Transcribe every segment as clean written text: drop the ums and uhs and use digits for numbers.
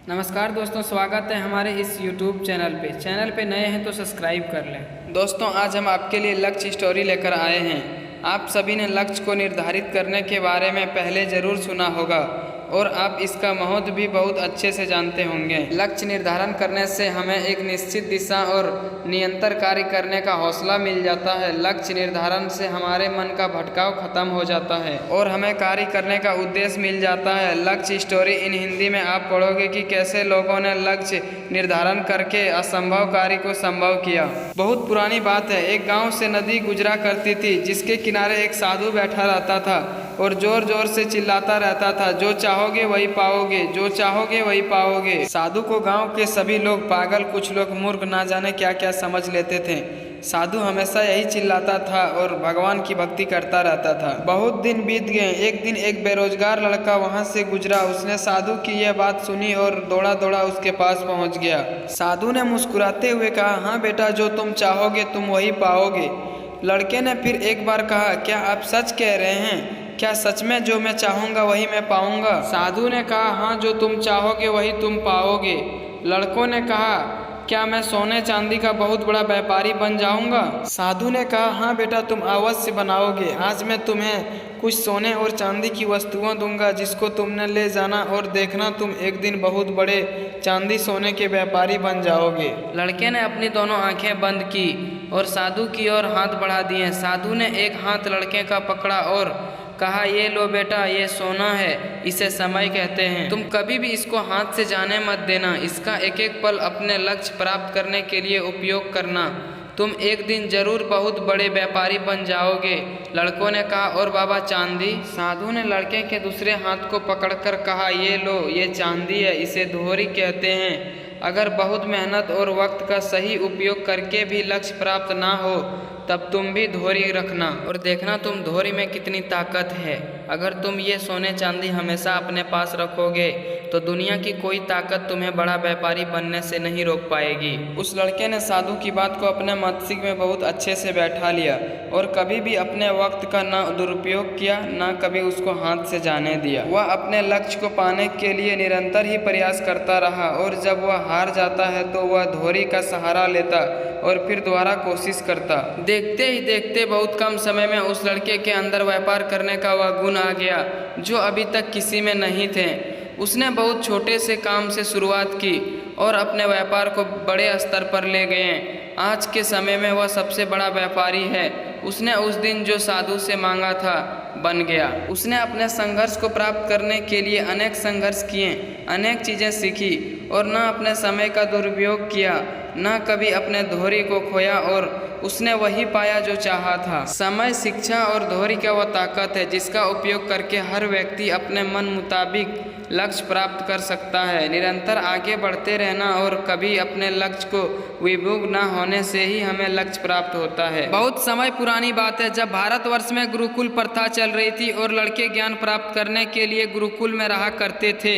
नमस्कार दोस्तों, स्वागत है हमारे इस YouTube चैनल पे नए हैं तो सब्सक्राइब कर लें। दोस्तों, आज हम आपके लिए लक्ष्य स्टोरी लेकर आए हैं। आप सभी ने लक्ष्य को निर्धारित करने के बारे में पहले ज़रूर सुना होगा और आप इसका महत्व भी बहुत अच्छे से जानते होंगे। लक्ष्य निर्धारण करने से हमें एक निश्चित दिशा और निरंतर कार्य करने का हौसला मिल जाता है। लक्ष्य निर्धारण से हमारे मन का भटकाव खत्म हो जाता है और हमें कार्य करने का उद्देश्य मिल जाता है। लक्ष्य स्टोरी इन हिंदी में आप पढ़ोगे कि कैसे लोगों ने लक्ष्य निर्धारण करके असंभव कार्य को संभव किया। बहुत पुरानी बात है, एक गाँव से नदी गुजरा करती थी जिसके किनारे एक साधु बैठा रहता था और जोर जोर से चिल्लाता रहता था, जो चाहोगे वही पाओगे, जो चाहोगे वही पाओगे। साधु को गांव के सभी लोग पागल, कुछ लोग मूर्ख, ना जाने क्या क्या समझ लेते थे। साधु हमेशा यही चिल्लाता था और भगवान की भक्ति करता रहता था। बहुत दिन बीत गए। एक दिन एक बेरोजगार लड़का वहां से गुजरा। उसने साधु की यह बात सुनी और दौड़ा दौड़ा उसके पास पहुंच गया। साधु ने मुस्कुराते हुए कहा, हाँ बेटा, जो तुम चाहोगे तुम वही पाओगे। लड़के ने फिर एक बार कहा, क्या आप सच कह रहे हैं? क्या सच में जो मैं चाहूँगा वही मैं पाऊँगा? साधु ने कहा, हाँ, जो तुम चाहोगे वही तुम पाओगे। लड़कों ने कहा, क्या मैं सोने चांदी का बहुत बड़ा व्यापारी बन जाऊंगा? साधु ने कहा, हाँ बेटा, तुम अवश्य बनाओगे। आज मैं तुम्हें कुछ सोने और चांदी की वस्तुएं दूंगा जिसको तुमने ले जाना और देखना तुम एक दिन बहुत बड़े चांदी सोने के व्यापारी बन जाओगे। लड़के ने अपनी दोनों आंखें बंद की और साधु की ओर हाथ बढ़ा दिए। साधु ने एक हाथ लड़के का पकड़ा और कहा, ये लो बेटा, ये सोना है, इसे समय कहते हैं। तुम कभी भी इसको हाथ से जाने मत देना। इसका एक एक पल अपने लक्ष्य प्राप्त करने के लिए उपयोग करना। तुम एक दिन जरूर बहुत बड़े व्यापारी बन जाओगे। लड़कों ने कहा, और बाबा चांदी? साधु ने लड़के के दूसरे हाथ को पकड़कर कहा, ये लो, ये चांदी है, इसे धोरी कहते हैं। अगर बहुत मेहनत और वक्त का सही उपयोग करके भी लक्ष्य प्राप्त ना हो तब तुम भी धोरी रखना और देखना तुम धोरी में कितनी ताकत है। अगर तुम ये सोने चांदी हमेशा अपने पास रखोगे तो दुनिया की कोई ताकत तुम्हें बड़ा व्यापारी बनने से नहीं रोक पाएगी। उस लड़के ने साधु की बात को अपने मस्तिष्क में बहुत अच्छे से बैठा लिया और कभी भी अपने वक्त का ना दुरुपयोग किया, ना कभी उसको हाथ से जाने दिया। वह अपने लक्ष्य को पाने के लिए निरंतर ही प्रयास करता रहा और जब वह हार जाता है तो वह धोरी का सहारा लेता और फिर दोबारा कोशिश करता। देखते ही देखते बहुत कम समय में उस लड़के के अंदर व्यापार करने का वह गुण आ गया जो अभी तक किसी में नहीं थे। उसने बहुत छोटे से काम से शुरुआत की और अपने व्यापार को बड़े स्तर पर ले गए। आज के समय में वह सबसे बड़ा व्यापारी है। उसने उस दिन जो साधु से मांगा था बन गया। उसने अपने संघर्ष को प्राप्त करने के लिए अनेक संघर्ष किए, अनेक चीज़ें सीखी और न अपने समय का दुरुपयोग किया, न कभी अपने धोरी को खोया और उसने वही पाया जो चाहा था। समय, शिक्षा और धोरी का वह ताकत है जिसका उपयोग करके हर व्यक्ति अपने मन मुताबिक लक्ष्य प्राप्त कर सकता है। निरंतर आगे बढ़ते रहना और कभी अपने लक्ष्य को विमुख न होने से ही हमें लक्ष्य प्राप्त होता है। बहुत समय पुरानी बात है, जब भारतवर्ष में गुरुकुल प्रथा चल रही थी और लड़के ज्ञान प्राप्त करने के लिए गुरुकुल में रहा करते थे।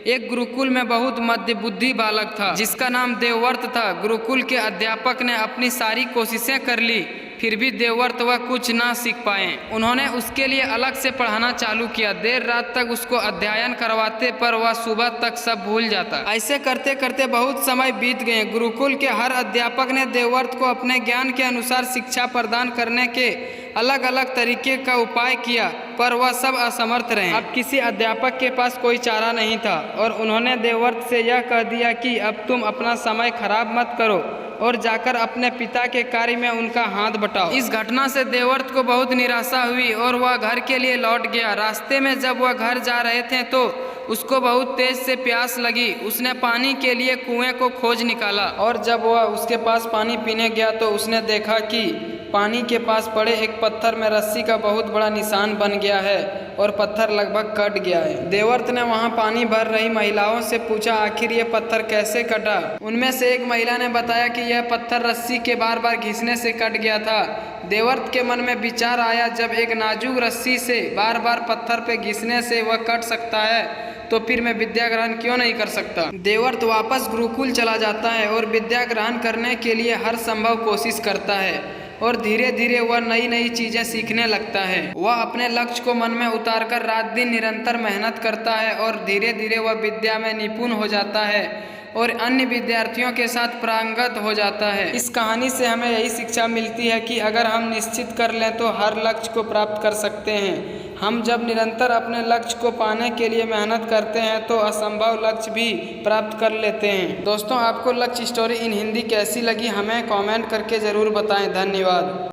एक गुरुकुल में बहुत मध्य बुद्धि बालक था जिसका नाम देवव्रत था। गुरुकुल के अध्यापक ने अपनी सारी कोशिशें कर ली, फिर भी देवव्रत वह कुछ ना सीख पाए। उन्होंने उसके लिए अलग से पढ़ाना चालू किया। देर रात तक उसको अध्ययन करवाते पर वह सुबह तक सब भूल जाता। ऐसे करते करते बहुत समय बीत गए। गुरुकुल के हर अध्यापक ने देवव्रत को अपने ज्ञान के अनुसार शिक्षा प्रदान करने के अलग अलग तरीके का उपाय किया पर वह सब असमर्थ रहे। अब किसी अध्यापक के पास कोई चारा नहीं था और उन्होंने देवव्रत से यह कह दिया कि अब तुम अपना समय खराब मत करो और जाकर अपने पिता के कार्य में उनका हाथ बटाओ। इस घटना से देवव्रत को बहुत निराशा हुई और वह घर के लिए लौट गया। रास्ते में जब वह घर जा रहे थे तो उसको बहुत तेज से प्यास लगी। उसने पानी के लिए कुएं को खोज निकाला और जब वह उसके पास पानी पीने गया तो उसने देखा कि पानी के पास पड़े एक पत्थर में रस्सी का बहुत बड़ा निशान बन गया है और पत्थर लगभग कट गया है। देवव्रत ने वहां पानी भर रही महिलाओं से पूछा, आखिर ये पत्थर कैसे कटा? उनमें से एक महिला ने बताया कि यह पत्थर रस्सी के बार बार घिसने से कट गया था। देवव्रत के मन में विचार आया, जब एक नाजुक रस्सी से बार बार पत्थर पे घिसने से वह कट सकता है तो फिर मैं विद्या ग्रहण क्यों नहीं कर सकता। देवव्रत वापस गुरुकुल चला जाता है और विद्या ग्रहण करने के लिए हर संभव कोशिश करता है और धीरे धीरे वह नई नई चीजें सीखने लगता है। वह अपने लक्ष्य को मन में उतारकर रात दिन निरंतर मेहनत करता है और धीरे धीरे वह विद्या में निपुण हो जाता है और अन्य विद्यार्थियों के साथ पारंगत हो जाता है। इस कहानी से हमें यही शिक्षा मिलती है कि अगर हम निश्चित कर लें तो हर लक्ष्य को प्राप्त कर सकते हैं। हम जब निरंतर अपने लक्ष्य को पाने के लिए मेहनत करते हैं तो असंभव लक्ष्य भी प्राप्त कर लेते हैं। दोस्तों, आपको लक्ष्य स्टोरी इन हिंदी कैसी लगी हमें कमेंट करके ज़रूर बताएं। धन्यवाद।